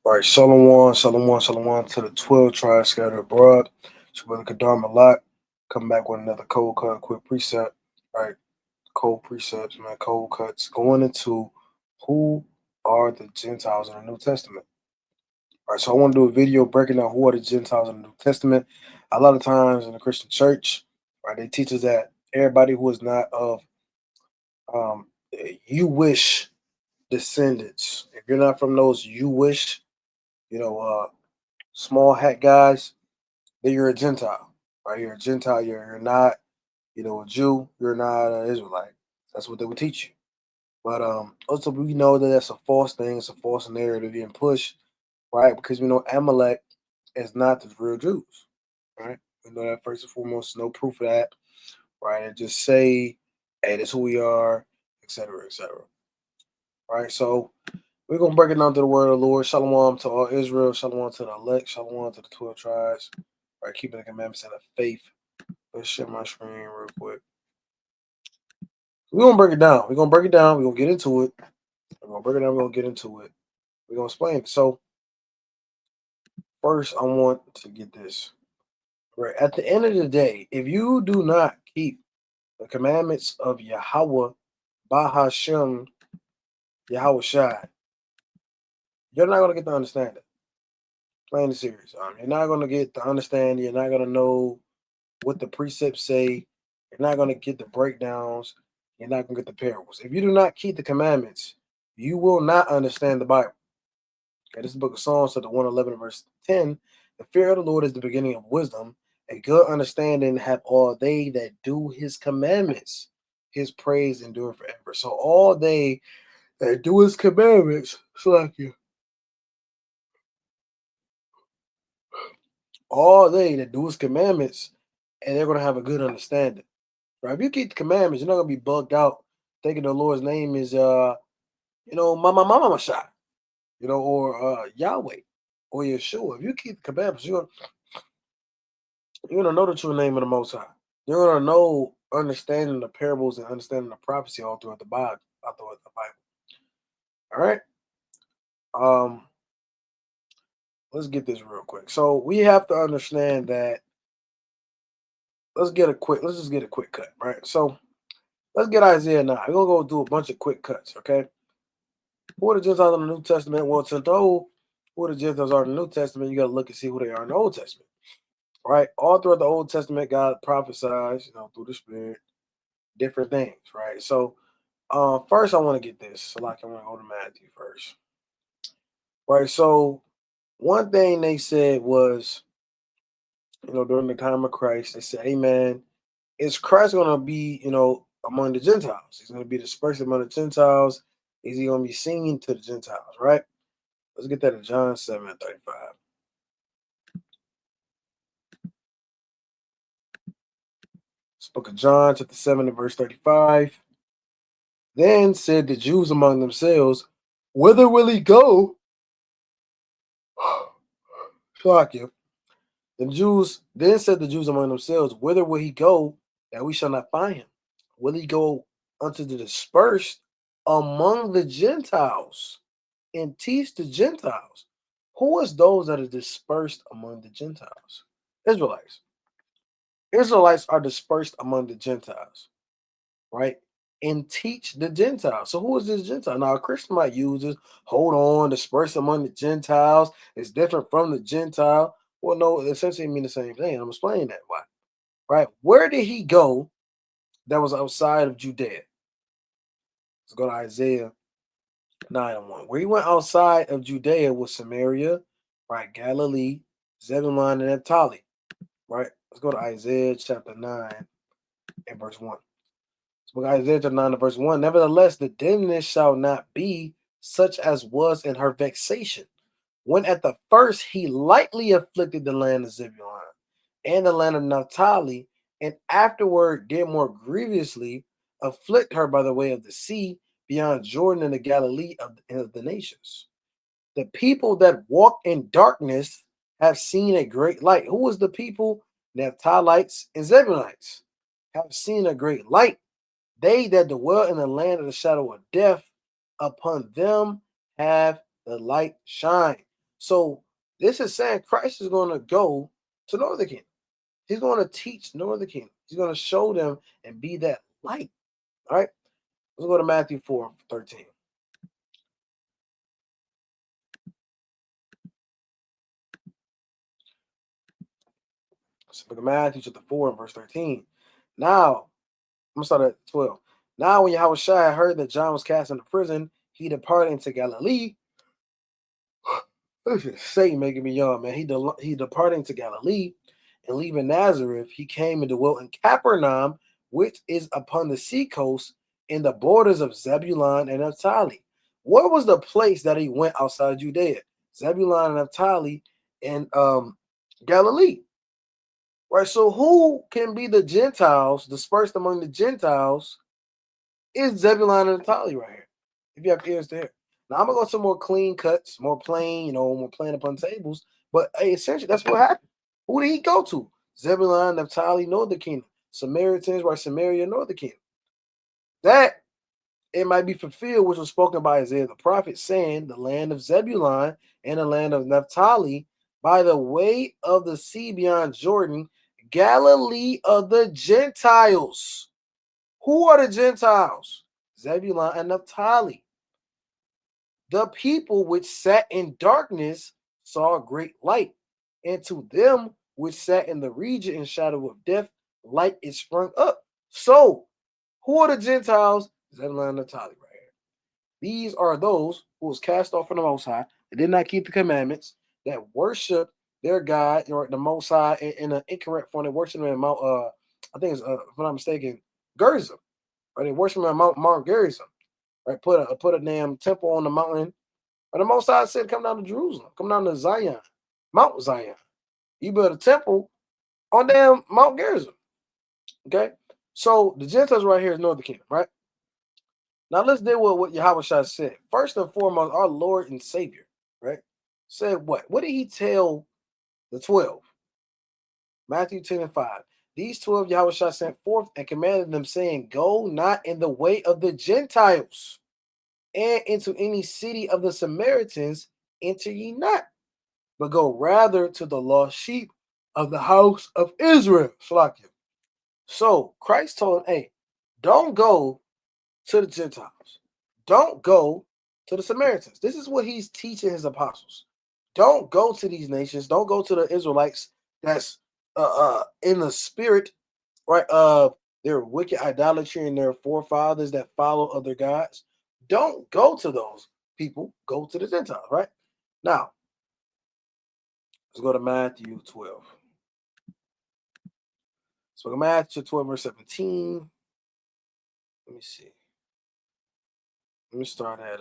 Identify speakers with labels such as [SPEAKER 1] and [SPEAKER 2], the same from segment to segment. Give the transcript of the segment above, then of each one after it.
[SPEAKER 1] All right, Shalom to the 12 tribes scattered abroad. It's your brother Kadar Malak. Come back with another cold cut, quick precept. All right, cold precepts, man, cold cuts. Going into who are the Gentiles in the New Testament. All right, so I want to do a video breaking down who are the Gentiles in the New Testament. A lot of times in the Christian church, right, they teach us that everybody who is not of um, you wish descendants, if you're not from those you wish, you know, small hat guys, then you're a Gentile, right? You're a Gentile. You're not, a Jew. You're not an Israelite. That's what they would teach you. But also we know that that's a false thing. It's a false narrative being pushed, right? Because we know Amalek is not the real Jews, right? We know that first and foremost. No proof of that, right? And just say, hey, this is who we are, etc., etc. Right? So we're gonna break it down to the word of the Lord. Shalom to all Israel. Shalom to the elect. Shalom to the 12 tribes. Right, keeping the commandments and the faith. Let's share my screen real quick. We're gonna break it down. We're gonna break it down. We're gonna get into it. We're gonna break it down. We're gonna get into it. We're gonna explain it. So first, I want to get this right. At the end of the day, if you do not keep the commandments of Yahweh, Bahashem, Yahweh Shai, you're not gonna get to understand it. Plain and serious. You're not gonna get to understand. You're not gonna know what the precepts say. You're not gonna get the breakdowns. You're not gonna get the parables. If you do not keep the commandments, you will not understand the Bible. Okay, this is the book of Psalms, chapter 111, verse 10. The fear of the Lord is the beginning of wisdom. A good understanding have all they that do his commandments. His praise endure forever. So all they that do his commandments, all they that do his commandments, and they're gonna have a good understanding. Right? If you keep the commandments, you're not gonna be bugged out thinking the Lord's name is Mama Mashai, or Yahweh or Yeshua. If you keep the commandments, you're gonna know the true name of the Most High. You're gonna know understanding the parables and understanding the prophecy all throughout the Bible. All throughout the Bible. All right. Um, let's get this real quick. So we have to understand that. Let's just get a quick cut, right? So let's get Isaiah now. We're gonna go do a bunch of quick cuts, okay? Who are the Gentiles in the New Testament? Well, to know who the Gentiles are in the New Testament, you got to look and see who they are in the Old Testament. Right? All throughout the Old Testament, God prophesies, through the Spirit, different things, right? So, first I want to get this. So, like, I'm going to go to Matthew first. Right? So, one thing they said was, during the time of Christ, they said, hey, man, is Christ going to be, among the Gentiles? He's going to be dispersed among the Gentiles. Is he going to be singing to the Gentiles, right? Let's get that in John 7:35. This book of John, chapter 7, and verse 35. Then said the Jews among themselves, whither will he go? Shock you. Then said the Jews among themselves, whither will he go that we shall not find him? Will he go unto the dispersed among the Gentiles and teach the Gentiles? Who is those that are dispersed among the Gentiles? Israelites. Israelites are dispersed among the Gentiles, right? And teach the Gentiles. So who is this Gentile? Now a Christian might use this, hold on, disperse among the Gentiles. It's different from the Gentile. Well, no, it essentially mean the same thing. I'm explaining that why. Right? Where did he go that was outside of Judea? Let's go to Isaiah 9:1. Where he went outside of Judea was Samaria, right? Galilee, Zebulun, and Naphtali. Right? Let's go to Isaiah chapter 9 and verse 1. So Isaiah chapter 9 and verse 1. Nevertheless, the dimness shall not be such as was in her vexation, when at the first he lightly afflicted the land of Zebulun and the land of Naphtali, and afterward did more grievously afflict her by the way of the sea beyond Jordan and the Galilee of the nations. The people that walk in darkness have seen a great light. Who was the people? Naphtalites and Zebulunites have seen a great light. They that dwell in the land of the shadow of death, upon them have the light shine. So this is saying Christ is going to go to Northern Kingdom. He's going to teach Northern Kingdom. He's going to show them and be that light. All right. Let's go to Matthew 4:13. So look at Matthew chapter 4 and verse 13. Now, I'm gonna start at 12. Now, when Yahushua heard that John was cast into prison, he departed into Galilee. Satan making me yawn, man. He departed into Galilee, and leaving Nazareth, he came and dwelt in Capernaum, which is upon the sea coast, in the borders of Zebulun and Naphtali. What was the place that he went outside Judea? Zebulun and Naphtali, and Galilee. Right. So who can be the Gentiles dispersed among the Gentiles is Zebulun and Naphtali right here. If you have ears to hear. Now I'm gonna go to more clean cuts, more plain, more plain upon tables. But hey, essentially that's what happened. Who did he go to? Zebulun, Naphtali, Northern Kingdom. Samaritans, right? Samaria, Northern Kingdom. That it might be fulfilled, which was spoken by Isaiah the prophet, saying, the land of Zebulun and the land of Naphtali, by the way of the sea beyond Jordan, Galilee of the Gentiles. Who are the Gentiles? Zebulun and Naphtali. The people which sat in darkness saw a great light, and to them which sat in the region and shadow of death, light is sprung up. So, who are the Gentiles? Zebulun and Naphtali right here. These are those who was cast off from the Most High, that did not keep the commandments, that worship their God, or the Most High in an incorrect form. They worship him in Mount, I think it's, if I'm not mistaken, Gerizim. Right? They worship him at Mount Gerizim. Right? Put a damn temple on the mountain. And the Most High said, come down to Jerusalem, come down to Zion, Mount Zion. You build a temple on damn Mount Gerizim. Okay? So the Gentiles right here is Northern Kingdom, right? Now let's deal with what Yahushua said. First and foremost, our Lord and Savior, right? Said what? What did he tell the 12? Matthew 10 and 5. These 12 Yahushua sent forth and commanded them, saying, go not in the way of the Gentiles, and into any city of the Samaritans enter ye not, but go rather to the lost sheep of the house of Israel. Shalakia. So Christ told him, hey, don't go to the Gentiles. Don't go to the Samaritans. This is what he's teaching his apostles. Don't go to these nations. Don't go to the Israelites that's in the spirit, right, of their wicked idolatry and their forefathers that follow other gods. Don't go to those people. Go to the Gentiles, right? Now, let's go to Matthew 12. So Matthew 12, verse 17. Let me see. Let me start at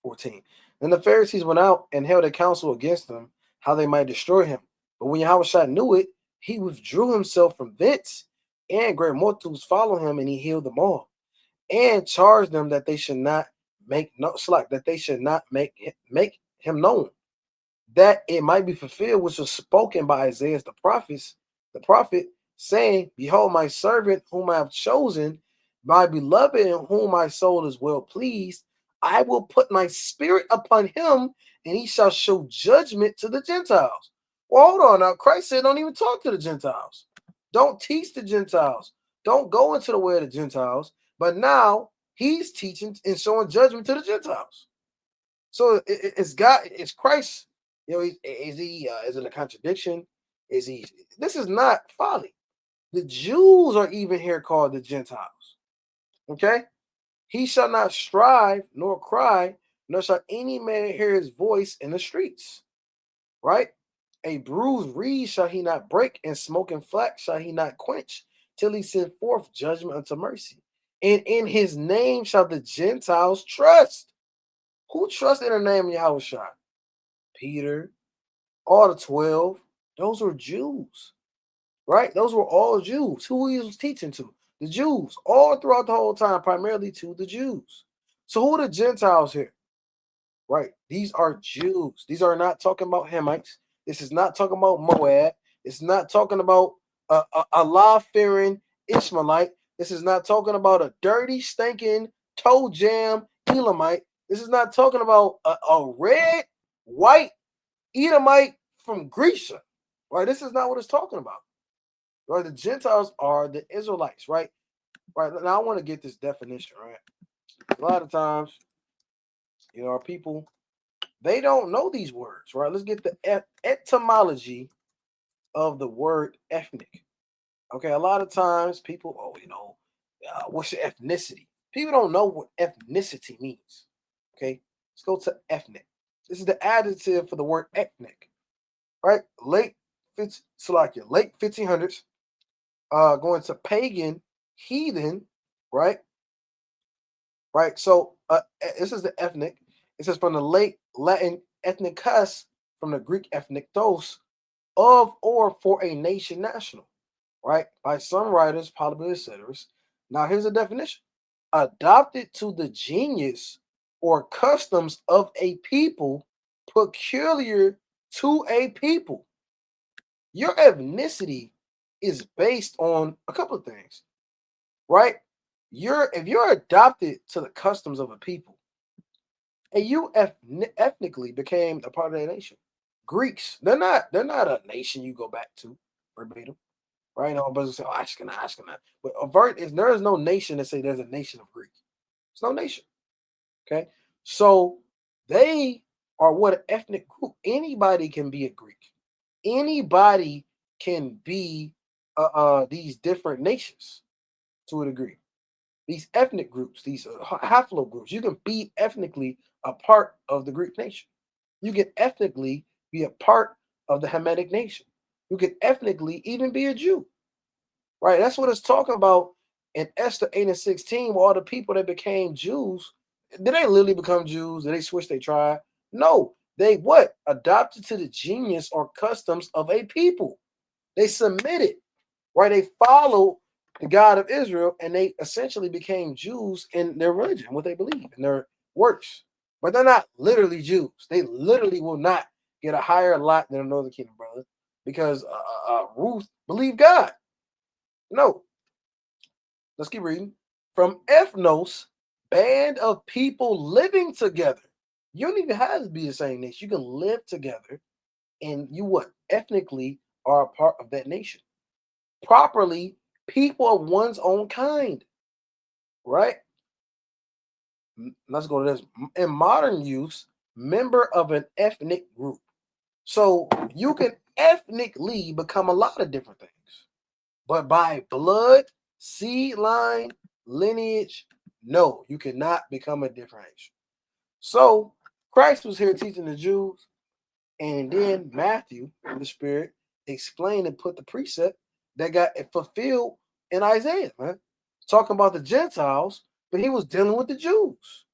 [SPEAKER 1] 14. Then the Pharisees went out and held a council against him, how they might destroy him. But when Yahushua knew it, he withdrew himself from thence, and great multitudes followed him, and he healed them all, and charged them that they should not make no slack, that they should not make him known, that it might be fulfilled, which was spoken by Isaiah the prophet, saying, behold, my servant whom I have chosen, my beloved in whom my soul is well pleased. I will put my spirit upon him, and he shall show judgment to the Gentiles. Well, hold on now. Christ said, don't even talk to the Gentiles. Don't teach the Gentiles. Don't go into the way of the Gentiles. But now he's teaching and showing judgment to the Gentiles. So it's God, it's Christ. Is it a contradiction? Is he? This is not folly. The Jews are even here called the Gentiles. Okay, he shall not strive nor cry, nor shall any man hear his voice in the streets. Right? A bruised reed shall he not break, and smoking flax shall he not quench, till he send forth judgment unto mercy. And in his name shall the Gentiles trust. Who trusts in the name of Yahushua? Peter, all the 12, those were Jews, right? Those were all Jews. Who he was teaching to? The Jews, all throughout the whole time, primarily to the Jews. So who are the Gentiles here? Right? These are Jews. These are not talking about Hamites. This is not talking about Moab. It's not talking about a Allah-fearing Ishmaelite. This is not talking about a dirty, stinking, toe jam Elamite. This is not talking about a red, white, Edomite from Grecia, right? This is not what it's talking about, right? The Gentiles are the Israelites, right? Right now, I want to get this definition, right? A lot of times, our people, they don't know these words, right? Let's get the etymology of the word ethnic. Okay, a lot of times people, what's your ethnicity? People don't know what ethnicity means. Okay, let's go to ethnic. This is the adjective for the word ethnic, right? Late 1500s, going to pagan, heathen, right? Right. So this is the ethnic. It says from the late Latin ethnicus, from the Greek ethnikos, of or for a nation national, right? By some writers, Polybius Ceteris. Now here's a definition: adopted to the genius or customs of a people, peculiar to a people. Your ethnicity is based on a couple of things, right? If you're adopted to the customs of a people, and you ethnically became a part of that nation. Greeks, they're not a nation you go back to verbatim, right? No, but say, oh, Ashkenaz. But there is no nation that say there's a nation of Greeks. It's no nation. Okay, so they are what an ethnic group. Anybody can be a Greek. Anybody can be these different nations to a degree. These ethnic groups, these haplogroups, you can be ethnically a part of the Greek nation. You can ethnically be a part of the Hamitic nation. You can ethnically even be a Jew, right? That's what it's talking about in Esther 8 and 16, where all the people that became Jews, did they literally become Jews? Did they switch their tribe? No. They what? Adopted to the genius or customs of a people. They submitted, right? They followed the God of Israel, and they essentially became Jews in their religion, what they believe, in their works. But they're not literally Jews. They literally will not get a higher lot than the Northern Kingdom, brother, because Ruth believed God. No, let's keep reading. From ethnos, band of people living together. You don't even have to be the same nation. You can live together, and you what? Ethnically are a part of that nation. Properly, people of one's own kind, right? Let's go to this. In modern use, member of an ethnic group. So you can ethnically become a lot of different things, but by blood, seed line, lineage, no, you cannot become a different nation. So Christ was here teaching the Jews, and then Matthew, in the Spirit, explained and put the precept that got fulfilled in Isaiah, man. Talking about the Gentiles, but he was dealing with the Jews.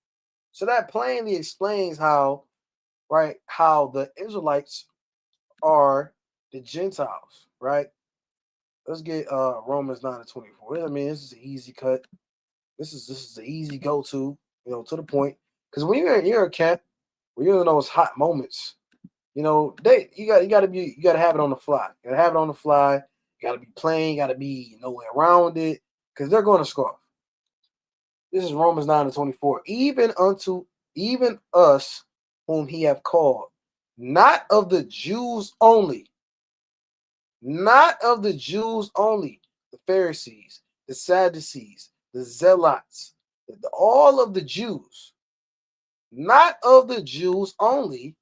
[SPEAKER 1] So that plainly explains how the Israelites are the Gentiles, right? Let's get Romans 9 and 24. I mean, this is an easy cut. This is an easy go-to, to the point. Because when you're a camp, when you're in those hot moments, you gotta have it on the fly. You gotta have it on the fly. You gotta be playing, you gotta be around it, because they're gonna score. This is Romans 9 and 24. Even us whom he have called, not of the Jews only, not of the Jews only, the Pharisees, the Sadducees, the Zealots, all of the Jews, not of the Jews only,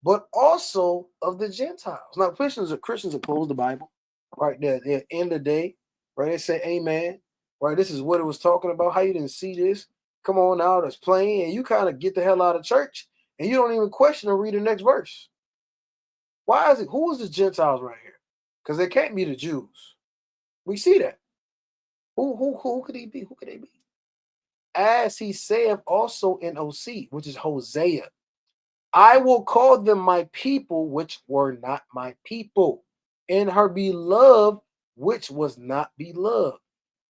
[SPEAKER 1] but also of the Gentiles. Now, Christians oppose the Bible, right? There, at the end of the day, right? They say, "Amen." Right? This is what it was talking about. How you didn't see this? Come on now, it's plain, and you kind of get the hell out of church, and you don't even question or read the next verse. Why is it? Who is the Gentiles right here? Because they can't be the Jews. We see that. Who could he be? Who could they be? As he saith also in OC, which is Hosea. I will call them my people, which were not my people, and her beloved, which was not beloved.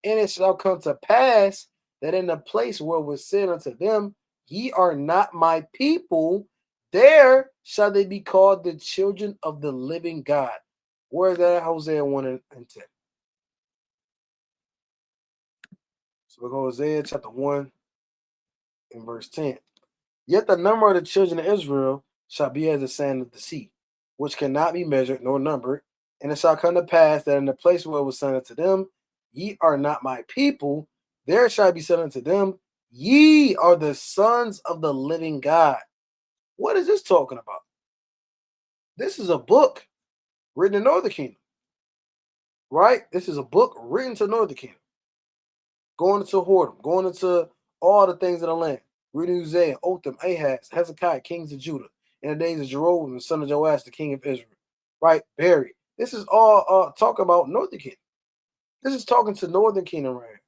[SPEAKER 1] And it shall come to pass that in the place where it was said unto them, ye are not my people, there shall they be called the children of the living God. Where is that? Hosea 1 and 10. So we go Hosea chapter 1 and verse 10. Yet the number of the children of Israel shall be as the sand of the sea, which cannot be measured nor numbered. And it shall come to pass that in the place where it was said unto them, Ye are not my people, there shall be said unto them, Ye are the sons of the living God. What is this talking about? This is a book written in Northern Kingdom, right? This is a book written to Northern Kingdom, going into Hordom, going into all the things of the land. Reading Uzziah, Otham, Ahaz, Hezekiah, kings of Judah, in the days of Jeroboam, the son of Joash, the king of Israel, right? Barry. This is all talking about Northern Kingdom. This is talking to Northern Kingdom right here.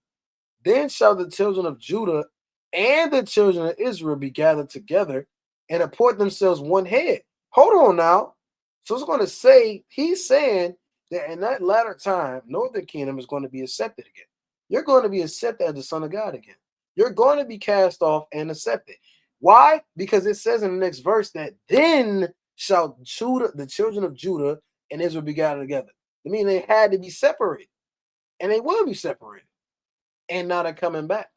[SPEAKER 1] Then shall the children of Judah and the children of Israel be gathered together and appoint themselves one head. Hold on now. So it's going to say, he's saying that in that latter time, Northern Kingdom is going to be accepted again. You're going to be accepted as the Son of God again. You're going to be cast off and accepted. Why? Because it says in the next verse that then shall Judah, the children of Judah and Israel be gathered together. I mean, they had to be separated, and they will be separated. And now they're coming back.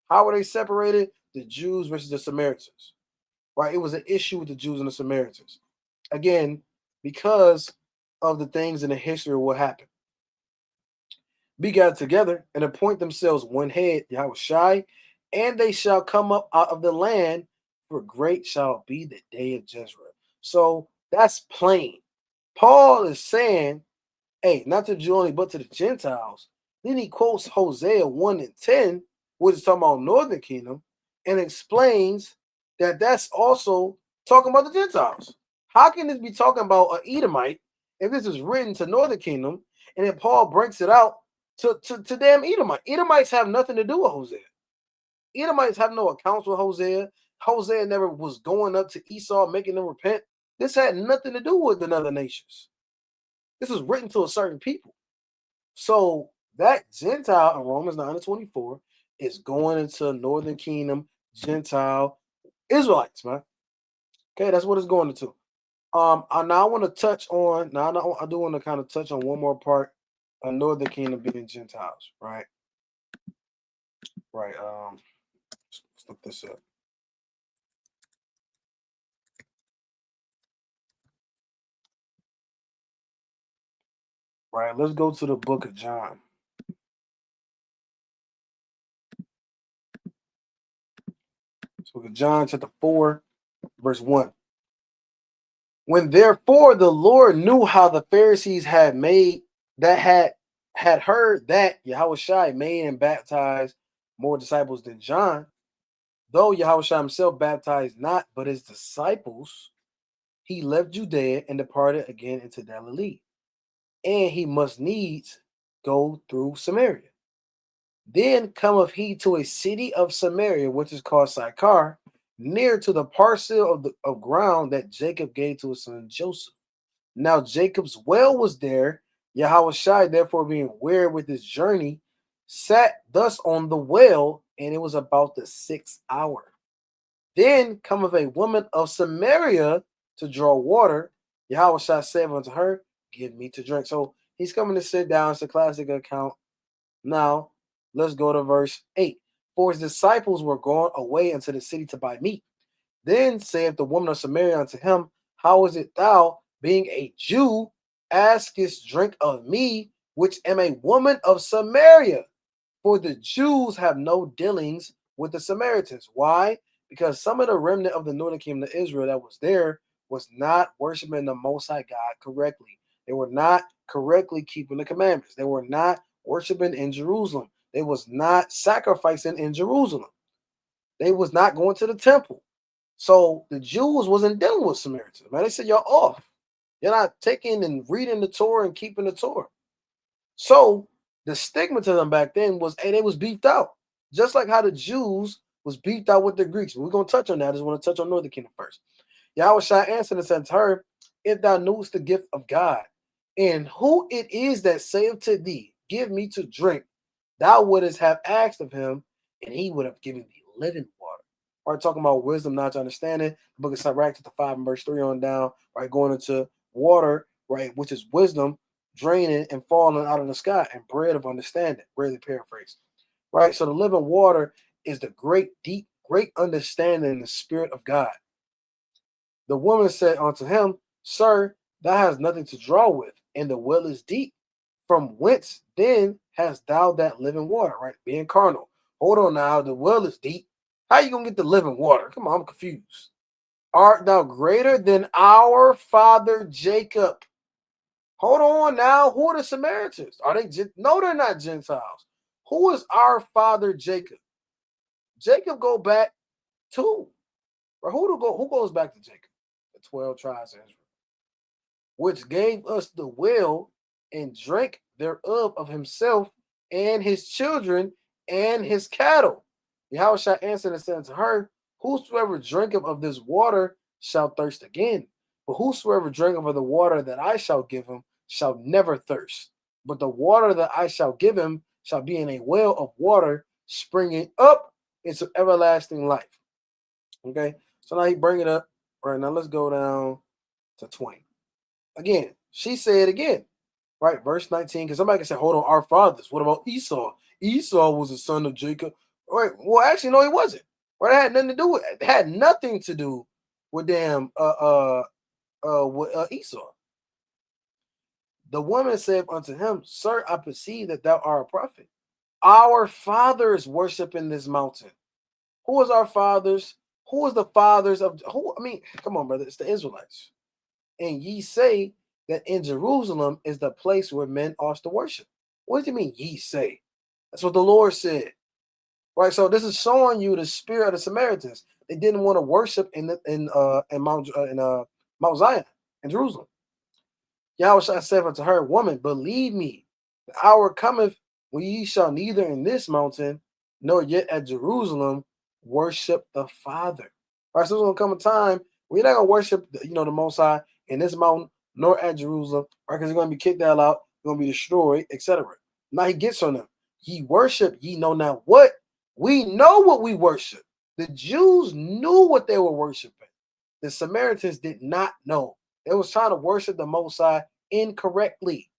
[SPEAKER 1] How were they separated? The Jews versus the Samaritans, right? It was an issue with the Jews and the Samaritans. Again, because of the things in the history of what happened. Be gathered together and appoint themselves one head, Yahushai, and they shall come up out of the land, for great shall be the day of Jezreel. So that's plain. Paul is saying, hey, not to the Jew only, but to the Gentiles. Then he quotes Hosea 1 and 10, which is talking about Northern Kingdom, and explains that that's also talking about the Gentiles. How can this be talking about an Edomite if this is written to Northern Kingdom, and then Paul breaks it out to damn Edomite? Edomites have nothing to do with Hosea. Edomites have no accounts with Hosea. Hosea never was going up to Esau, making them repent. This had nothing to do with the other nations. This is written to a certain people. So that Gentile in Romans 9 and 24 is going into Northern Kingdom, Gentile, Israelites, man. Okay, that's what it's going into. I now want to touch on, I do want to kind of touch on one more part of Northern Kingdom being Gentiles, right? Right. Let's look this up. Right, let's go to the book of John. So John chapter 4, verse 1. When therefore the Lord knew how the Pharisees had made that had heard that Yahushua made and baptized more disciples than John, though Yahushua himself baptized not, but his disciples, he left Judea and departed again into Galilee. And he must needs go through Samaria. Then cometh he to a city of Samaria, which is called Sychar, near to the parcel of ground that Jacob gave to his son Joseph. Now Jacob's well was there. Yahushua, therefore being weary with his journey, sat thus on the well, and it was about the 6th hour. Then cometh a woman of Samaria to draw water. Yahushua said unto her, Give me to drink. So he's coming to sit down. It's a classic account. Now, let's go to verse 8. For his disciples were gone away into the city to buy meat. Then saith the woman of Samaria unto him, How is it thou, being a Jew, askest drink of me, which am a woman of Samaria? For the Jews have no dealings with the Samaritans. Why? Because some of the remnant of the northern kingdom of Israel that was there was not worshiping the Most High God correctly. They were not correctly keeping the commandments. They were not worshiping in Jerusalem. They was not sacrificing in Jerusalem. They was not going to the temple. So the Jews wasn't dealing with Samaritans, man. They said, y'all off. You're not taking and reading the Torah and keeping the Torah. So the stigma to them back then was, hey, they was beefed out. Just like how the Jews was beefed out with the Greeks. We're going to touch on that. I just want to touch on Northern Kingdom first. Yahushua answered and said to her, If thou knewest the gift of God, and who it is that saith to thee, Give me to drink, thou wouldst have asked of him, and he would have given thee living water. All right, talking about wisdom, not understanding. The book of Sirach, chapter 5 and verse 3 on down, right, going into water, right, which is wisdom, draining and falling out of the sky, and bread of understanding, really paraphrase. Right, so the living water is the great, deep, great understanding in the spirit of God. The woman said unto him, Sir, Thou hast nothing to draw with, and the well is deep. From whence then hast thou that living water, right? Being carnal. Hold on now, the well is deep. How you gonna get the living water? Come on, I'm confused. Art thou greater than our father Jacob? Hold on now. Who are the Samaritans? Are they? No, they're not Gentiles. Who is our father Jacob? Jacob go back to, or who goes back to Jacob? The 12 tribes of Israel, which gave us the well and drank thereof of himself and his children and his cattle. Yahushua answered and said unto her, whosoever drinketh of this water shall thirst again. But whosoever drinketh of the water that I shall give him shall never thirst. But the water that I shall give him shall be in a well of water springing up into everlasting life. Okay, so now he bring it up. All right, now let's go down to 20. Again, she said again, right? Verse 19, because somebody can say, hold on, our fathers. What about Esau? Esau was a son of Jacob. Right. Well, actually, no, he wasn't. Right. It had nothing to do with it. Had nothing to do with damn Esau. The woman said unto him, Sir, I perceive that thou art a prophet. Our fathers worship in this mountain. Who is our fathers? Who is the fathers of who? I mean, come on, brother. It's the Israelites. And ye say that in Jerusalem is the place where men ought to worship. What do you mean, ye say? That's what the Lord said. Right. So this is showing you the spirit of the Samaritans. They didn't want to worship in Mount Zion in Jerusalem. Yahweh said unto her, Woman, believe me, the hour cometh when ye shall neither in this mountain nor yet at Jerusalem worship the Father. All right, so there's gonna come a time where you're not gonna worship the Most High in this mountain nor at Jerusalem, right? Because you're gonna be kicked out, you're gonna be destroyed, etc. Now he gets on them. Ye worship, ye know not what. We know what we worship. The Jews knew what they were worshiping. The Samaritans did not know. They was trying to worship the Most High incorrectly.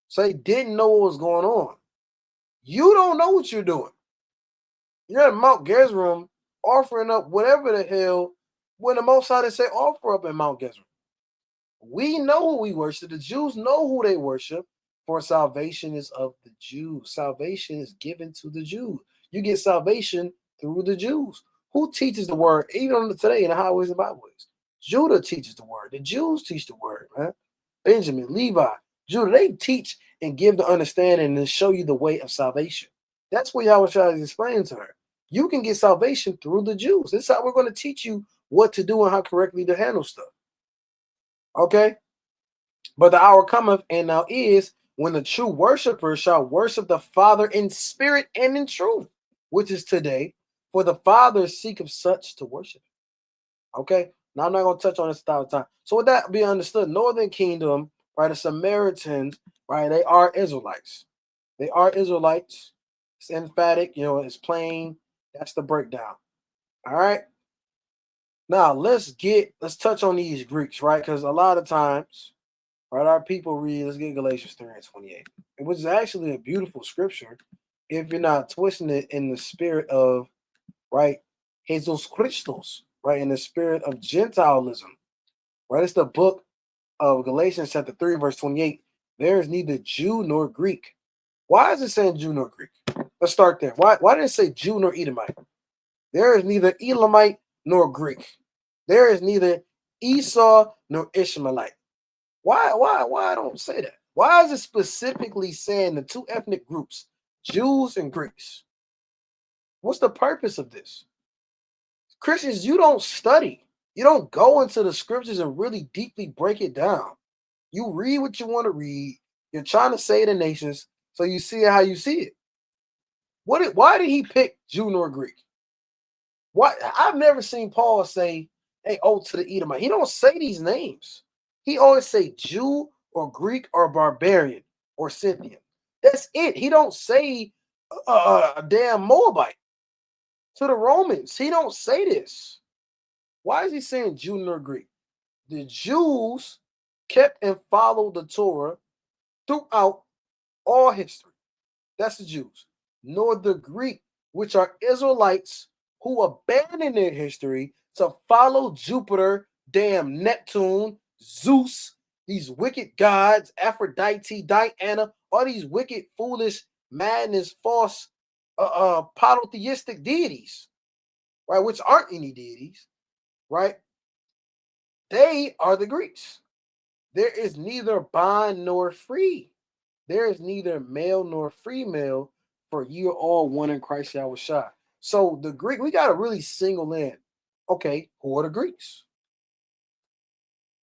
[SPEAKER 1] So they didn't know what was going on. You don't know what you're doing. You're at Mount Gerizim offering up whatever the hell when the Most High say offer up in Mount Gerizim. We know who we worship. The Jews know who they worship. For salvation is of the Jews. Salvation is given to the Jews. You get salvation through the Jews. Who teaches the word? Even today in the highways and byways. Judah teaches the word. The Jews teach the word, man. Benjamin, Levi, Judah, they teach and give the understanding and show you the way of salvation. That's what Yahweh tries to explain to her. You can get salvation through the Jews. This is how we're going to teach you what to do and how correctly to handle stuff. Okay? But the hour cometh and now is when the true worshipers shall worship the Father in spirit and in truth, which is today, for the Father seeketh such to worship. Okay? Now I'm not going to touch on this 1,000 times. So with that being understood, Northern Kingdom, right, the Samaritans, right, they are Israelites. They are Israelites. It's emphatic, it's plain. That's the breakdown. All right? Now let's touch on these Greeks, right? Because a lot of times, right, our people read, let's get Galatians 3 and 28, which is actually a beautiful scripture if you're not twisting it in the spirit of, right, Jesus Christos, right, in the spirit of Gentilism, right? It's the book of Galatians chapter 3, verse 28. There is neither Jew nor Greek. Why is it saying Jew nor Greek? Let's start there. Why didn't it say Jew nor Edomite? There is neither Elamite nor Greek. There is neither Esau nor Ishmaelite. Why don't say that? Why is it specifically saying the two ethnic groups, Jews and Greeks? What's the purpose of this? Christians, you don't study. You don't go into the scriptures and really deeply break it down. You read what you want to read. You're trying to say the nations, so you see it how you see it. Why did he pick Jew nor Greek? Why? I've never seen Paul say, hey, to the Edomite. He don't say these names. He always say Jew or Greek or barbarian or Scythian. That's it. He don't say a damn Moabite to the Romans. He don't say this. Why is he saying Jew nor Greek? The Jews kept and followed the Torah throughout all history. That's the Jews. Nor the Greek, which are Israelites who abandoned their history to follow Jupiter, damn Neptune, Zeus, these wicked gods, Aphrodite, Diana, all these wicked, foolish, madness, false, polytheistic deities, right? Which aren't any deities, right? They are the Greeks. There is neither bond nor free. There is neither male nor female, for you are all one in Christ Yahushua. So the Greek, we got to really single in. Okay, who are the Greeks?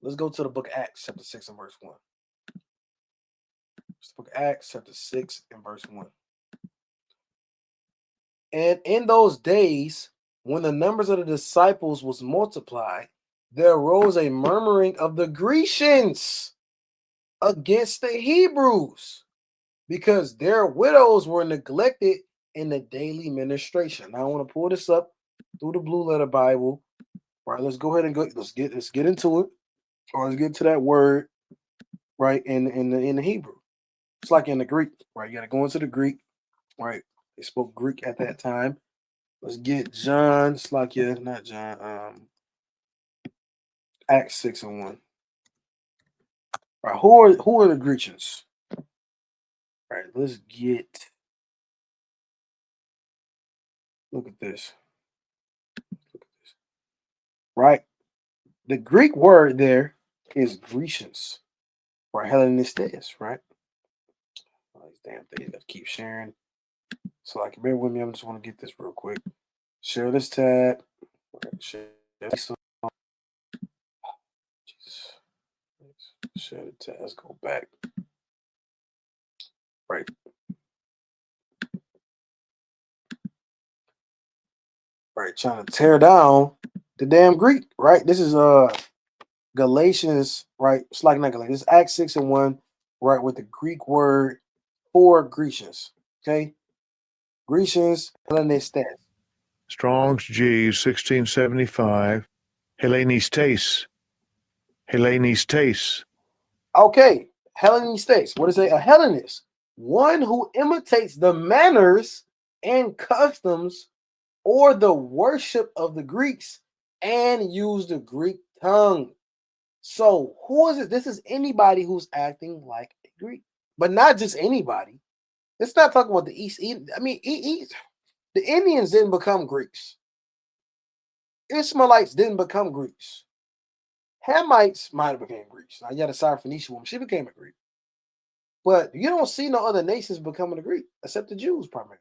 [SPEAKER 1] Let's go to the book of Acts, chapter 6 and verse 1. It's the book of Acts, chapter 6 and verse 1. And in those days, when the numbers of the disciples was multiplied, there arose a murmuring of the Grecians against the Hebrews, because their widows were neglected in the daily ministration. Now I want to pull this up through the Blue Letter Bible. All right, let's go ahead and go. Let's get into it, or let's get to that word right in the Hebrew. It's like in the Greek, right? You got to go into the Greek, right? They spoke Greek at that time. Let's get John. It's like not John. Acts 6 and 1. All right, who are the Grecians? All right, let's get. Look at this. Look at this. Right, the Greek word there is Grecians, or Hellenistes, right? All these damn things that keep sharing. So like, bear with me. I just want to get this real quick. Share this tab. Share this. Share the tab. Let's go back. Right. Right. Trying to tear down the damn Greek. Right. This is Galatians. Right. It's like not Galatians. It's Acts 6 and 1. Right. With the Greek word for Grecians. Okay. Grecians, Hellenistes.
[SPEAKER 2] Strong's G 1675. Hellenistes. Hellenistes.
[SPEAKER 1] Okay, Hellenistes. What is a Hellenist? One who imitates the manners and customs or the worship of the Greeks and use the Greek tongue. So who is it? This is anybody who's acting like a Greek, but not just anybody. It's not talking about the East. I mean, the Indians didn't become Greeks. Ishmaelites didn't become Greeks. Hamites might have became Greeks. Now you had a Syrophoenician woman; she became a Greek. But you don't see no other nations becoming a Greek except the Jews primarily.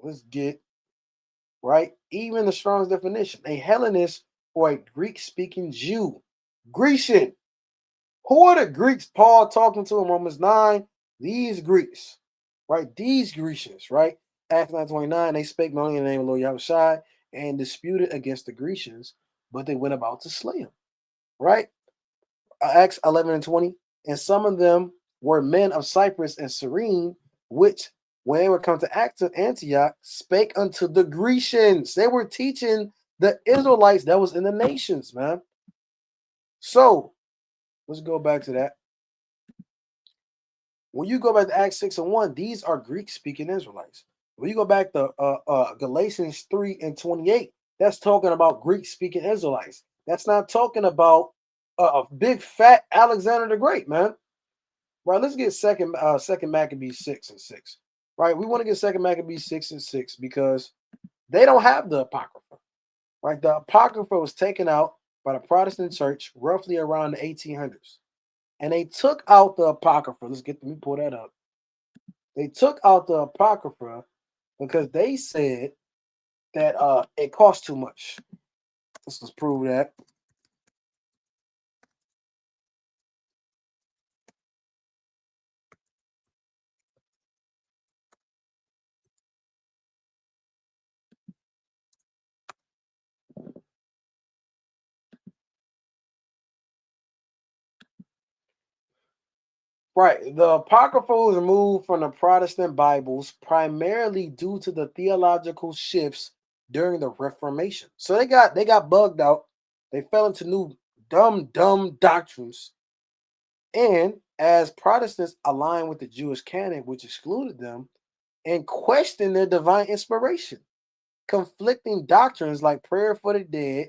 [SPEAKER 1] Let's get right. Even the Strong's definition: a Hellenist or a Greek-speaking Jew, Grecian. Who are the Greeks Paul talking to in Romans 9? These Greeks, right? These Grecians, right? Acts 9:29, they spake not only in the name of Lord Yahushua and disputed against the Grecians, but they went about to slay him, right? Acts 11 and 20. And some of them were men of Cyprus and Cyrene, which, when they were come to Antioch, spake unto the Grecians. They were teaching the Israelites that was in the nations, man. So, let's go back to that. When you go back to Acts 6 and 1, these are Greek-speaking Israelites. When you go back to Galatians 3 and 28, that's talking about Greek-speaking Israelites. That's not talking about a big fat Alexander the Great, man. Right, let's get second Maccabees 6 and 6. Right, we want to get second Maccabees 6 and 6 because they don't have the Apocrypha. Right, the Apocrypha was taken out by the Protestant church roughly around the 1800s. And they took out the Apocrypha. Let me pull that up. They took out the Apocrypha because they said that it cost too much. Let's prove that. Right. The Apocrypha was removed from the Protestant Bibles primarily due to the theological shifts during the Reformation. So they got bugged out. They fell into new dumb doctrines. And as Protestants aligned with the Jewish canon, which excluded them, and questioned their divine inspiration, conflicting doctrines like prayer for the dead.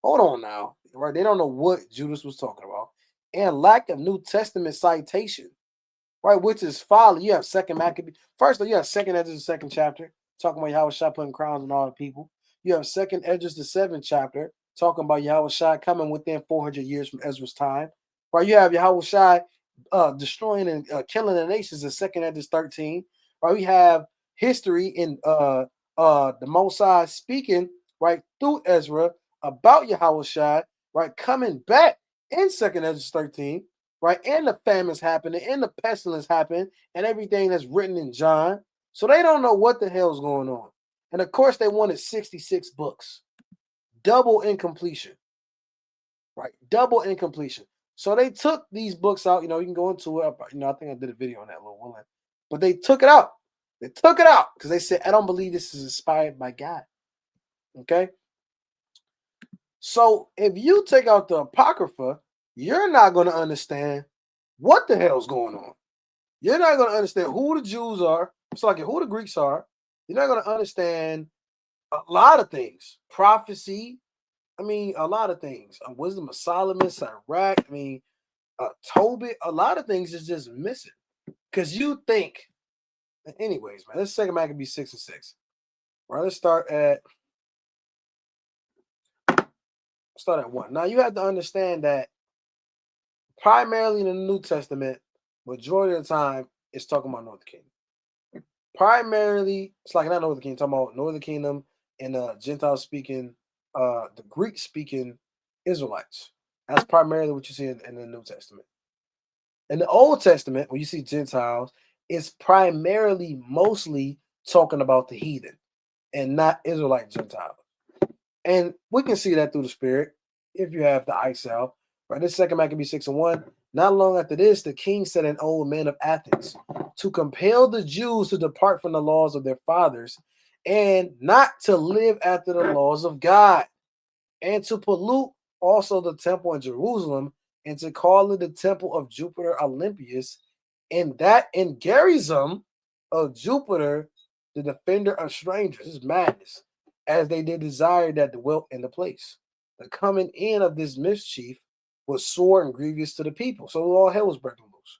[SPEAKER 1] Hold on now. right? They don't know what Judas was talking about, and lack of New Testament citation, right? Which is folly. You have Second Maccabee. First, you have Second Ezra, the second chapter, talking about Yahweh Shai putting crowns on all the people. You have Second Ezra, the seventh chapter, talking about Yahweh Shai coming within 400 years from Ezra's time, right? You have Yahweh Shai destroying and killing the nations in Second Ezra 13, right? We have history in the Mosai speaking right through Ezra about Yahweh Shai, right, coming back in Second Ezra 13, right, and the famines happening, and the pestilence happening, and everything that's written in John. So they don't know what the hell's going on. And of course, they wanted 66 books, double incompletion, right? Double incompletion. So they took these books out. You know, you can go into it. You know, I think I did a video on that a little while, but they took it out. They took it out because they said, I don't believe this is inspired by God. Okay. So if you take out the Apocrypha, you're not going to understand what the hell's going on. You're not going to understand who the Jews are. It's like who the Greeks are. You're not going to understand a lot of things. Prophecy. I mean, a lot of things. Wisdom of Solomon, Sirach. I mean, Tobit. A lot of things is just missing. Because you think, anyways, man, let's second Maccabee 6 and 6. Right, let's start at 1. Now you have to understand that primarily in the New Testament, majority of the time, it's talking about Northern Kingdom. Primarily, it's like not Northern Kingdom, talking about Northern Kingdom and Gentiles speaking, the Greek speaking Israelites. That's primarily what you see in the New Testament. In the Old Testament, when you see Gentiles, it's primarily mostly talking about the heathen and not Israelite Gentiles. And we can see that through the Spirit if you have the eye salve. Right, this second Maccabee 6 and 1. Not long after this, the king set an old man of Athens to compel the Jews to depart from the laws of their fathers and not to live after the laws of God, and to pollute also the temple in Jerusalem, and to call it the temple of Jupiter Olympius, and that in Gerizim of Jupiter, the defender of strangers. This is madness, as they did desire that dwelt in the place. The coming in of this mischief was sore and grievous to the people. So all hell was breaking loose,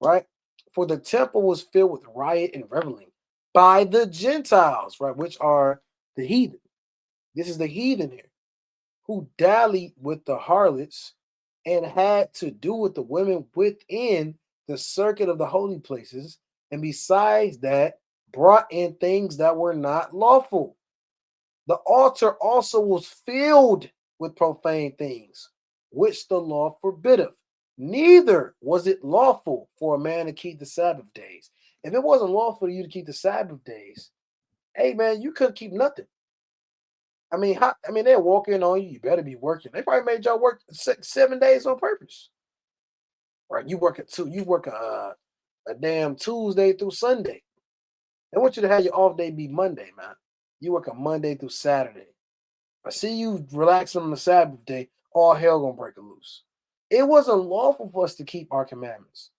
[SPEAKER 1] right? For the temple was filled with riot and reveling by the Gentiles, right, which are the heathen. This is the heathen here, who dallied with the harlots and had to do with the women within the circuit of the holy places, and besides that, brought in things that were not lawful. The altar also was filled with profane things, which the law forbiddeth. Neither was it lawful for a man to keep the Sabbath days. If it wasn't lawful for you to keep the Sabbath days, hey man, you couldn't keep nothing. I mean, they're walking on you. You better be working. They probably made y'all work 7 days on purpose, right? You work a damn Tuesday through Sunday. They want you to have your off day be Monday, man. You work a Monday through Saturday. I see you relaxing on the Sabbath day, all hell gonna break loose. It wasn't lawful for us to keep our commandments.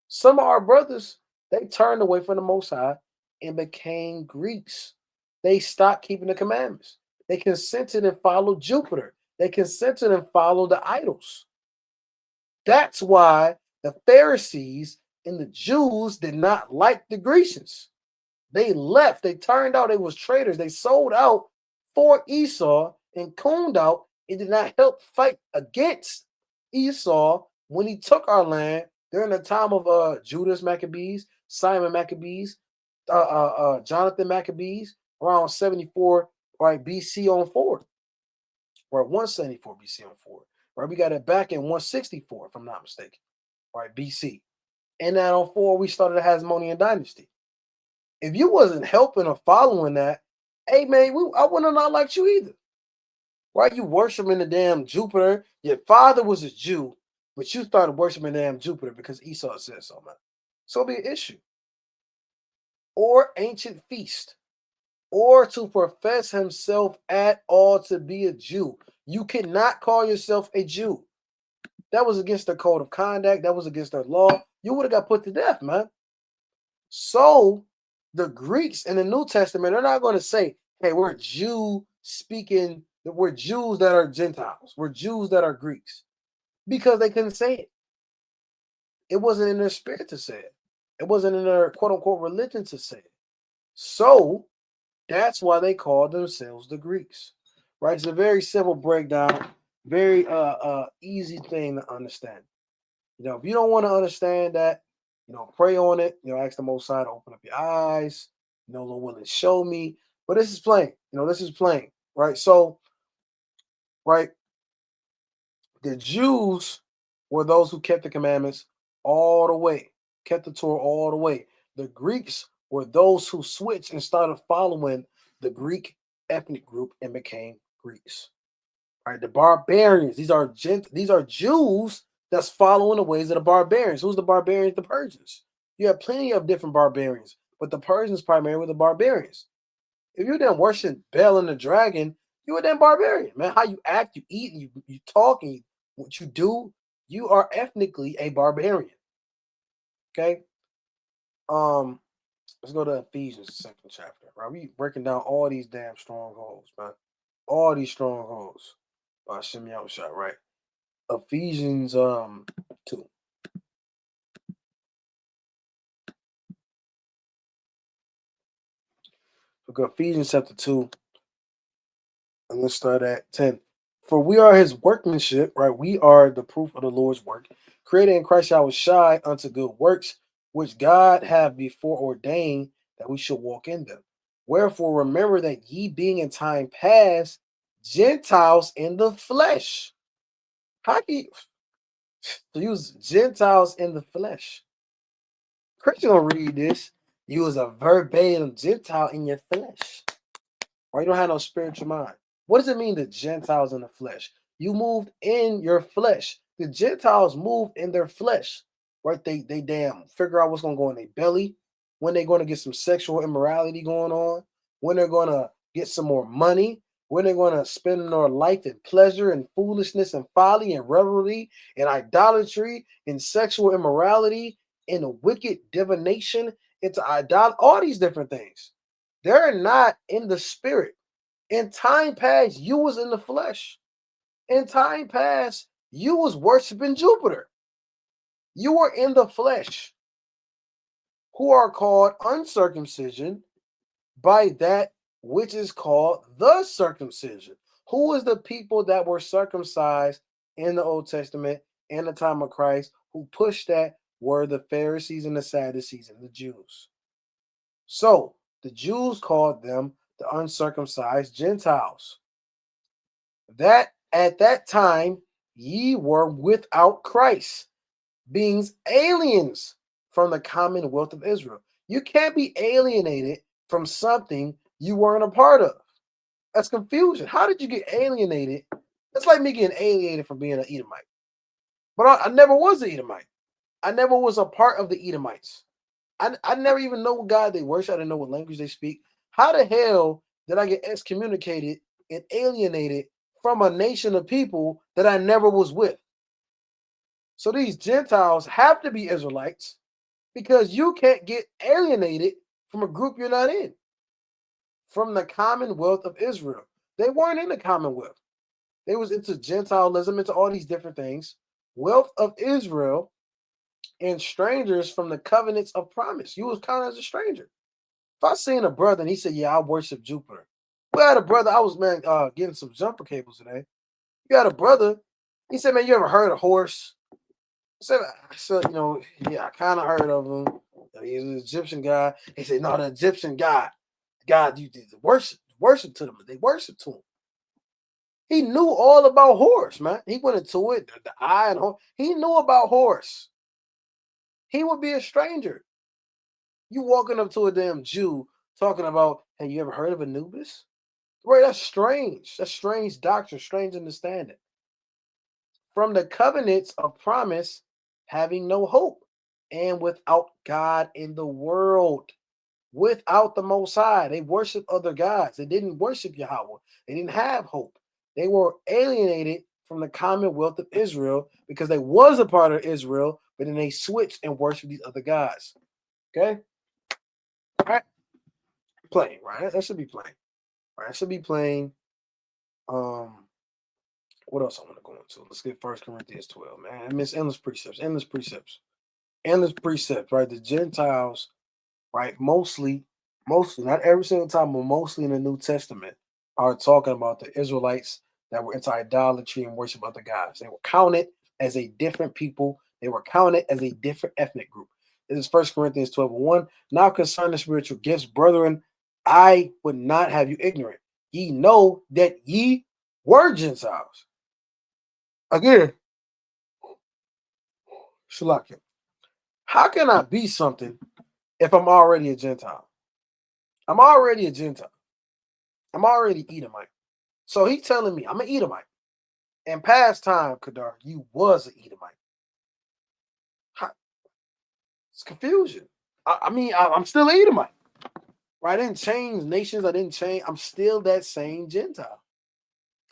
[SPEAKER 1] Some of our brothers, they turned away from the Most High and became Greeks. They stopped keeping the commandments. They consented and followed Jupiter. They consented and followed the idols. That's why the Pharisees and the Jews did not like the Grecians. They left. They turned out. They was traitors. They sold out for Esau and cooned out. It did not help fight against Esau when he took our land during the time of Judas Maccabees, Simon Maccabees, Jonathan Maccabees, around 74 right BC on forward, or 174 BC on forward. Right, we got it back in 164, if I'm not mistaken. Right, BC, and then on forward we started the Hasmonean dynasty. If you wasn't helping or following that, hey man, I wouldn't have not liked you either. Why you worshiping the damn Jupiter? Your father was a Jew, but you started worshiping the damn Jupiter because Esau said so, man. So it'll be an issue. Or ancient feast, or to profess himself at all to be a Jew. You cannot call yourself a Jew. That was against their code of conduct. That was against their law. You would have got put to death, man. So the Greeks in the New Testament are not going to say, hey, we're Jew speaking We're Jews that are Gentiles. We're Jews that are Greeks because they couldn't say it. It wasn't in their spirit to say it. It wasn't in their quote unquote religion to say it. So that's why they called themselves the Greeks. Right? It's a very simple breakdown, very easy thing to understand. If you don't want to understand that, pray on it. Ask the Most High to open up your eyes. Lord willing, show me. But this is plain. This is plain, right? So, right, the Jews were those who kept the commandments all the way, kept the Torah all the way. The Greeks were those who switched and started following the Greek ethnic group and became Greeks. Right, the barbarians. These are Jews that's following the ways of the barbarians. Who's the barbarians? The Persians. You have plenty of different barbarians, but the Persians primarily were the barbarians. If you didn't worship Baal and the dragon, you were then barbarian, man. How you act, you eat, you talk, and what you do, you are ethnically a barbarian. Okay. Let's go to Ephesians, second chapter. Right, we breaking down all these damn strongholds, man. All these strongholds by Shem Yahushua, right? Ephesians 2. Look at Ephesians chapter 2, and let's start at 10. For we are his workmanship, right? We are the proof of the Lord's work, created in Christ Yahushua unto good works, which God hath before ordained that we should walk in them. Wherefore remember that ye being in time past Gentiles in the flesh. How do you use Gentiles in the flesh? Christian gonna read this. You was a verbatim Gentile in your flesh, or you don't have no spiritual mind. What does it mean, the Gentiles in the flesh? You moved in your flesh. The Gentiles moved in their flesh, right? They damn figure out what's gonna go in their belly, when they're gonna get some sexual immorality going on, when they're gonna get some more money, when they're gonna spend their life in pleasure and foolishness and folly and revelry and idolatry and sexual immorality and a wicked divination into idolatry, all these different things. They're not in the spirit. In time past, you was in the flesh. In time past, you was worshiping Jupiter. You were in the flesh, who are called uncircumcision by that which is called the circumcision. Who is the people that were circumcised in the Old Testament in the time of Christ, who pushed that were the Pharisees and the Sadducees and the Jews. So the Jews called them the uncircumcised Gentiles. That at that time ye were without Christ, being aliens from the commonwealth of Israel. You can't be alienated from something you weren't a part of. That's confusion. How did you get alienated? It's like me getting alienated from being an Edomite. But I never was an Edomite. I never was a part of the Edomites. I never even know what God they worship. I didn't know what language they speak. How the hell did I get excommunicated and alienated from a nation of people that I never was with? So these Gentiles have to be Israelites because you can't get alienated from a group you're not in. From the commonwealth of Israel. They weren't in the commonwealth. They was into Gentilism, into all these different things. Wealth of Israel and strangers from the covenants of promise. You was counted as a stranger. If I seen a brother and he said, "Yeah, I worship Jupiter." We had a brother. I was getting some jumper cables today. You had a brother. He said, "Man, you ever heard of horse?" I said, yeah, I kind of heard of him. He's an Egyptian guy. He said, "No, the Egyptian God, you did worship to them. They worship to him." He knew all about horse, man. He went into it, the eye and horse. He knew about horse. He would be a stranger. You walking up to a damn Jew talking about, "Hey, you ever heard of Anubis?" Right, that's strange. That's strange doctrine, strange understanding. From the covenants of promise, having no hope, and without God in the world, without the Most High. They worship other gods. They didn't worship Yahweh. They didn't have hope. They were alienated from the commonwealth of Israel because they was a part of Israel, but then they switched and worshiped these other gods. Okay? All right. Plain, right? That should be plain. Right? That should be plain. What else I want to go into? Let's get 1 Corinthians 12, man. I mean, it's endless precepts, endless precepts, right? The Gentiles, right? Mostly, not every single time, but mostly in the New Testament, are talking about the Israelites that were into idolatry and worship other gods. They were counted as a different people. They were counted as a different ethnic group. This is 1 Corinthians 12:1. Now concerning spiritual gifts, brethren, I would not have you ignorant. Ye know that ye were Gentiles. Again, Shalakia. How can I be something if I'm already a Gentile? I'm already a Gentile. I'm already Edomite. So he telling me I'm an Edomite. In past time, Kadar, you was an Edomite. It's confusion. I'm still an Edomite. Right? I didn't change nations. I didn't change. I'm still that same Gentile.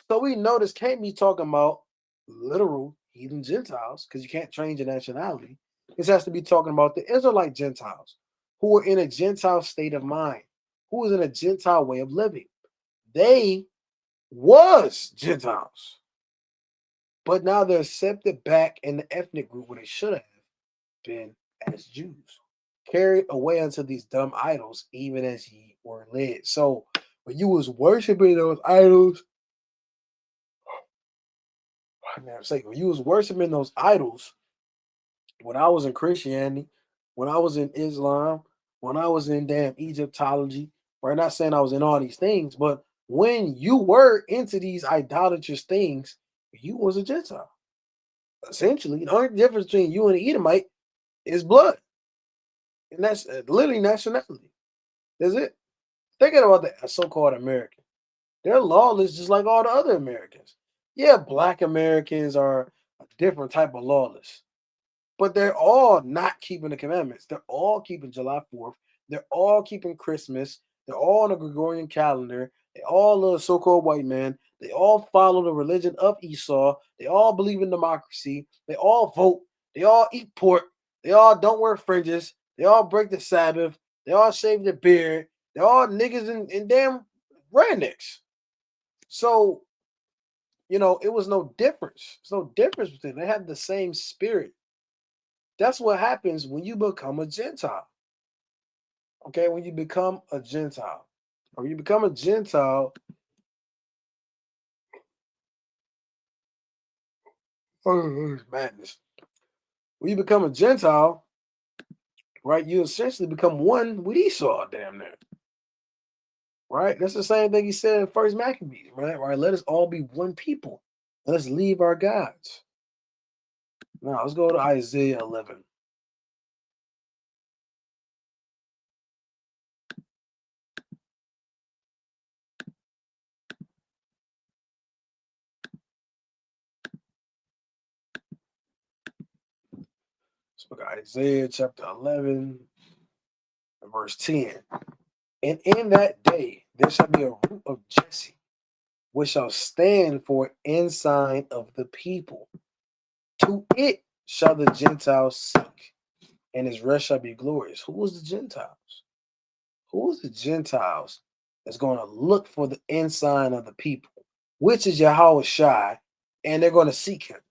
[SPEAKER 1] So we know this can't be talking about literal heathen Gentiles because you can't change your nationality. This has to be talking about the Israelite Gentiles who are in a Gentile state of mind, who is in a Gentile way of living. They was Gentiles, but now they're accepted back in the ethnic group where they should have been as Jews, carried away unto these dumb idols, even as ye were led. So when you was worshiping those idols, when you was worshiping those idols, when I was in Christianity, when I was in Islam, when I was in damn Egyptology, we're not saying I was in all these things, but when you were into these idolatrous things, you was a Gentile. Essentially, the only difference between you and the Edomite is blood, and that's literally nationality. That's it. Thinking about the so-called American, they're lawless just like all the other Americans. Yeah, black Americans are a different type of lawless, but they're all not keeping the commandments. They're all keeping July 4th. They're all keeping Christmas. They're all on the Gregorian calendar. They all love so-called white man. They all follow the religion of Esau. They all believe in democracy. They all vote. They all eat pork. They all don't wear fringes. They all break the Sabbath. They all shave their beard. They're all niggas and damn rednecks. So, it was no difference. There's no difference between them. They have the same spirit. That's what happens when you become a Gentile. Okay, when you become a Gentile. Or you become a Gentile, madness. When you become a Gentile, right, you essentially become one with Esau, damn near. Right? That's the same thing he said in First Maccabees, right? Right. Let us all be one people. Let us leave our gods. Now let's go to Isaiah 11. Let's look at Isaiah chapter 11, verse 10. And in that day there shall be a root of Jesse, which shall stand for an ensign of the people. To it shall the Gentiles seek, and his rest shall be glorious. Who was the Gentiles? Who was the Gentiles that's going to look for the ensign of the people, which is Yahweh Shai, and they're going to seek him?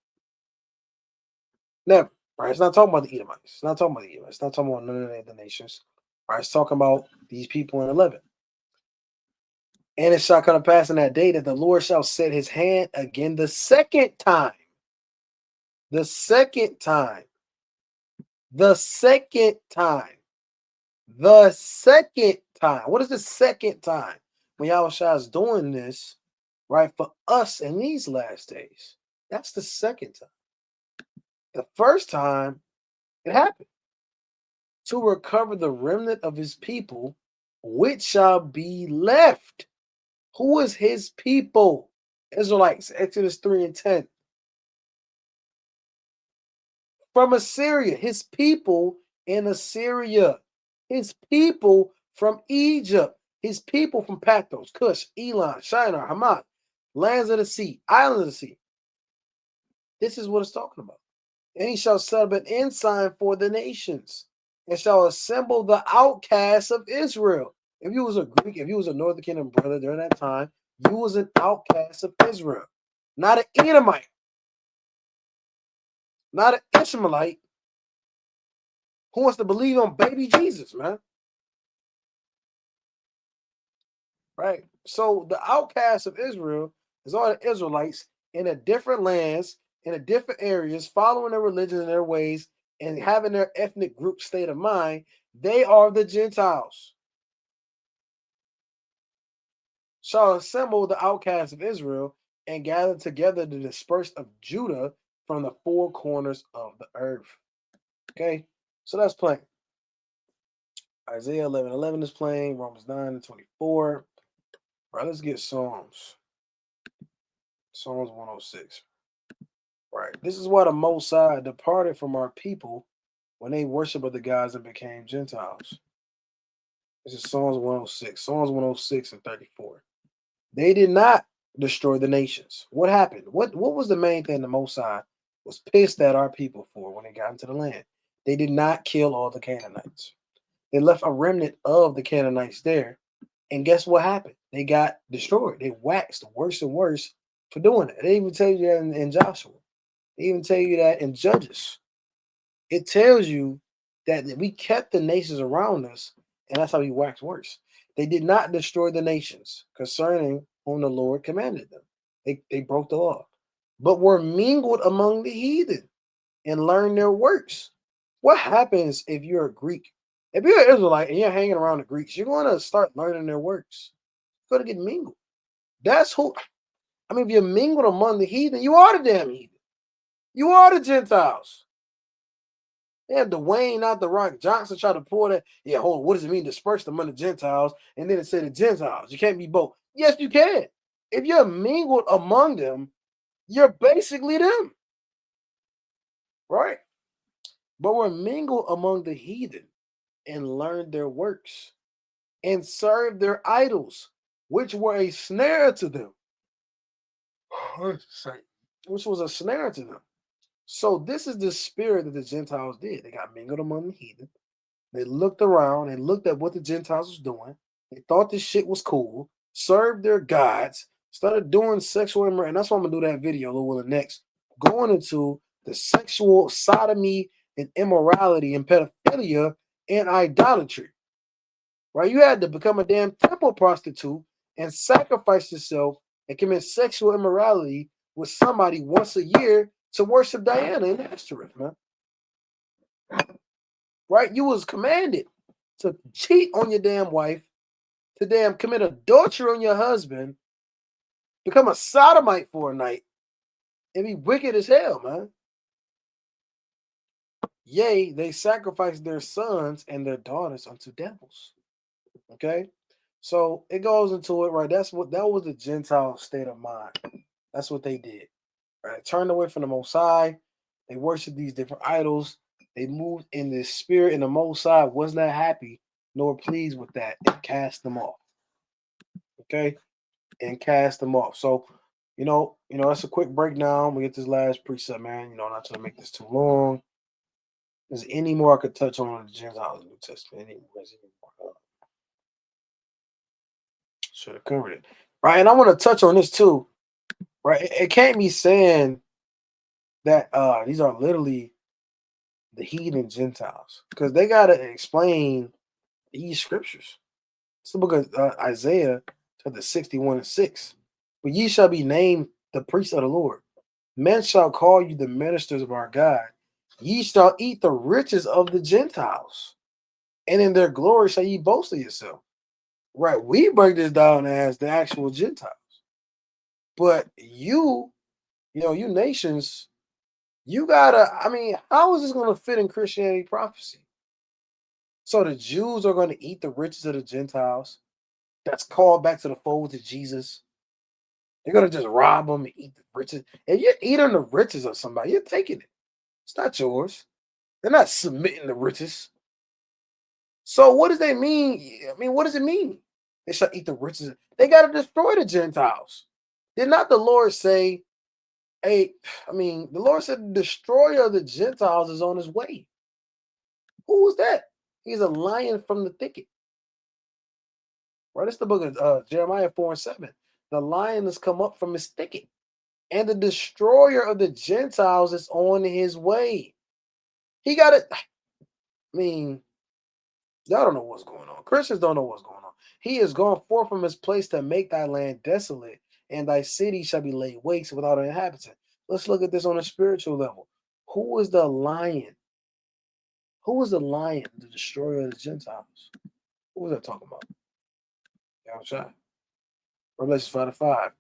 [SPEAKER 1] Never. Right? It's not talking about the Edomites. It's not talking about the Edomites. It's not talking about none of the other nations. Right? It's talking about these people in 11. And it shall come to pass in that day that the Lord shall set his hand again the second time. The second time. The second time. The second time. What is the second time? When Yahushua is doing this, right, for us in these last days. That's the second time. The first time it happened to recover the remnant of his people, which shall be left. Who is his people? Israelites, Exodus 3 and 10. From Assyria, his people in Assyria, his people from Egypt, his people from Pathros, Cush, Elam, Shinar, Hamath, lands of the sea, islands of the sea. This is what it's talking about. And he shall set up an ensign for the nations and shall assemble the outcasts of Israel. If you was a Greek, if you was a Northern Kingdom brother during that time, You was an outcast of Israel, not an Edomite, not an Ishmaelite who wants to believe on baby Jesus, man. Right? So the outcasts of Israel is all the Israelites in a different lands, in a different areas, following their religion and their ways, and having their ethnic group state of mind. They are the Gentiles. Shall assemble the outcasts of Israel and gather together the dispersed of Judah from the four corners of the earth. Okay, so that's playing. Isaiah 11:11 is playing. Romans 9:24. Right, let's get Psalms. Psalms 106. Right. This is why the Most High departed from our people when they worship other gods and became Gentiles. This is Psalms 106. Psalms 106 and 34. They did not destroy the nations. What happened? What was the main thing the Most High was pissed at our people for when they got into the land? They did not kill all the Canaanites. They left a remnant of the Canaanites there. And guess what happened? They got destroyed. They waxed worse and worse for doing it. They even tell you that in Joshua. They even tell you that in Judges. It tells you that we kept the nations around us, and that's how we waxed worse. They did not destroy the nations concerning whom the Lord commanded them. They broke the law, but were mingled among the heathen and learned their works. What happens if you're a Greek? If you're an Israelite and you're hanging around the Greeks, you're going to start learning their works. You're going to get mingled. That's who. I mean, if you're mingled among the heathen, you are the damn heathen. You are the Gentiles. They had Dwayne, not the Rock Johnson, try to pull that. Yeah, hold on. What does it mean disperse among the Gentiles? And then it said the Gentiles. You can't be both. Yes, you can. If you're mingled among them, you're basically them. Right? But we're mingled among the heathen and learned their works and served their idols, which were a snare to them. Which was a snare to them. So this is the spirit that the Gentiles did. They got mingled among the heathen. They looked around and looked at what the Gentiles was doing. They thought this shit was cool, served their gods, started doing sexual immorality. And that's why I'm gonna do that video a little bit next. Going into the sexual sodomy and immorality and pedophilia and idolatry. Right? You had to become a damn temple prostitute and sacrifice yourself and commit sexual immorality with somebody once a year to worship Diana in Ashtoreth, man. Right? You was commanded to cheat on your damn wife, to damn commit adultery on your husband, become a sodomite for a night, and be wicked as hell, man. Yea, they sacrificed their sons and their daughters unto devils. Okay? So it goes into it, right? That was the Gentile state of mind. That's what they did. Right? They turned away from the Most High. They worshiped these different idols. They moved in this spirit, and the Most High was not happy nor pleased with that and cast them off. Okay? And cast them off. So, that's a quick breakdown. We get this last precept, man. Not trying to make this too long. Is there any more I could touch on the Gentiles in the New Testament? Should have covered it. Right. And I want to touch on this too. Right. It can't be saying that these are literally the heathen Gentiles, because they gotta explain these scriptures. It's the book of Isaiah, chapter 61:6. But ye shall be named the priests of the Lord. Men shall call you the ministers of our God. Ye shall eat the riches of the Gentiles, and in their glory shall ye boast of yourself. Right? We break this down as the actual Gentiles. But you nations, you gotta, how is this gonna fit in Christianity prophecy? So the Jews are gonna eat the riches of the Gentiles. That's called back to the fold to Jesus. They're gonna just rob them and eat the riches. If you're eating the riches of somebody, you're taking it. It's not yours. They're not submitting the riches. So what does that mean? What does it mean? They shall eat the riches. They got to destroy the Gentiles. Did not the Lord say, hey, the Lord said the destroyer of the Gentiles is on his way. Who was that? He's a lion from the thicket. Right? It's the book of Jeremiah 4:7. The lion has come up from his thicket, and the destroyer of the Gentiles is on his way. He got it. I mean, y'all don't know what's going on. Christians don't know what's going on. He is gone forth from his place to make thy land desolate, and thy city shall be laid waste without an inhabitant. Let's look at this on a spiritual level. Who is the lion? Who is the lion, the destroyer of the Gentiles? Who is that talking about? Yahushua. Revelation 5:5.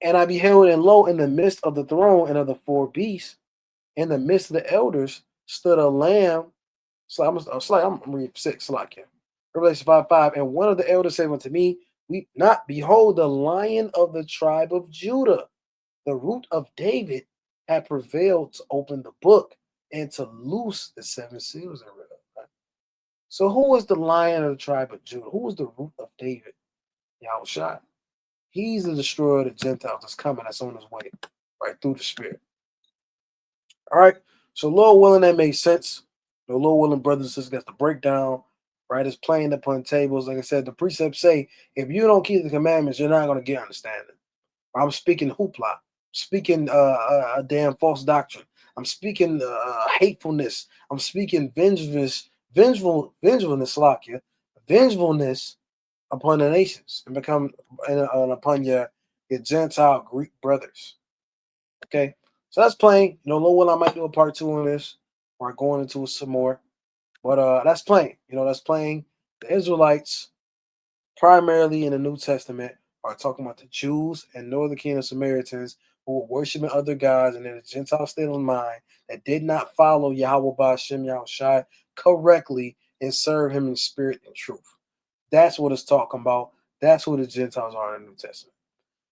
[SPEAKER 1] And I beheld, and lo, in the midst of the throne and of the four beasts, in the midst of the elders, stood a lamb. So I'm reading 6, like here. Revelation 5:5. And one of the elders said unto me, weep not, behold, the lion of the tribe of Judah, the root of David, had prevailed to open the book and to loose the 7 seals thereof. Right? So who is the lion of the tribe of Judah? Who is the root of David? Yahushua. He's the destroyer of the Gentiles that's coming, that's on his way, right, through the Spirit. All right. So Lord willing, that makes sense. The Lord willing, brothers and sisters, got the breakdown, right? It's playing upon tables. Like I said, the precepts say, if you don't keep the commandments, you're not going to get understanding. I'm speaking hoopla, speaking a damn false doctrine. I'm speaking hatefulness. I'm speaking vengefulness, Slakia, vengefulness upon the nations and upon your Gentile Greek brothers. Okay, so that's plain. Lord, I might do a part 2 on this, or going into it some more. But that's plain. That's plain. The Israelites, primarily in the New Testament, are talking about the Jews and Northern Kingdom Samaritans who were worshiping other gods and in a Gentile state of mind that did not follow Yahweh Ba'Shem Yahushai correctly and serve him in spirit and truth. That's what it's talking about. That's who the Gentiles are in the New Testament.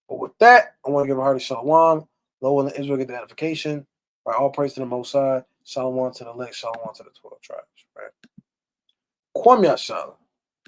[SPEAKER 1] But with that, I want to give a hearty shalom. Lord and Israel get the edification. Right, all praise to the Most High. Shalom to the elect. Shalom to the 12 tribes. Right. Kwam Yashala.